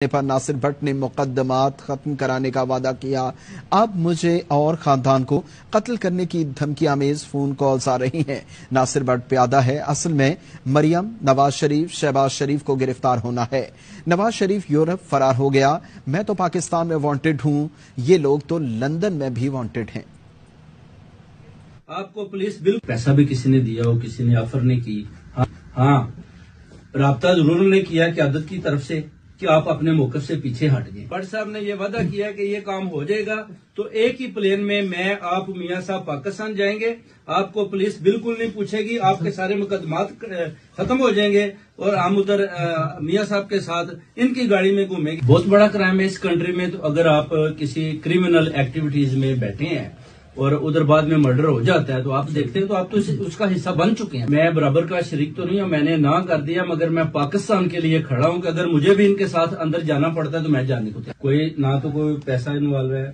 پر ناصر بھٹ نے مقدمات ختم کرانے کا وعدہ کیا۔ اب مجھے اور خاندان کو قتل کرنے کی دھمکی آمیز فون کالز آ رہی ہیں۔ ناصر بھٹ پیادہ ہے، اصل میں مریم، نواز شریف، شہباز شریف کو گرفتار ہونا ہے۔ نواز شریف یورپ فرار ہو گیا، میں تو پاکستان میں وانٹڈ ہوں، یہ لوگ تو لندن میں بھی وانٹڈ ہیں۔ آپ کو پولیس بالکل پیسہ بھی کسی نے دیا ہو، کسی نے آفر نہیں کی، ہاں رابطہ ضرور نے کیا قیادت کی طرف سے کہ آپ اپنے موقف سے پیچھے ہٹ گئے۔ بٹ صاحب نے یہ وعدہ کیا کہ یہ کام ہو جائے گا تو ایک ہی پلین میں آپ میاں صاحب پاکستان جائیں گے، آپ کو پولیس بالکل نہیں پوچھے گی، آپ کے سارے مقدمات ختم ہو جائیں گے اور ہم ادھر میاں صاحب کے ساتھ ان کی گاڑی میں گھومیں گے۔ بہت بڑا کرائم ہے اس کنٹری میں، تو اگر آپ کسی کرمنل ایکٹیویٹیز میں بیٹھے ہیں اور ادھر بعد میں مرڈر ہو جاتا ہے تو آپ دیکھتے ہیں تو آپ تو اس کا حصہ بن چکے ہیں۔ میں برابر کا شریک تو نہیں ہوں، میں نے نہ کر دیا، مگر میں پاکستان کے لیے کھڑا ہوں کہ اگر مجھے بھی ان کے ساتھ اندر جانا پڑتا ہے تو میں جانے کو تیار۔ کوئی نہ تو کوئی پیسہ انوالو ہے۔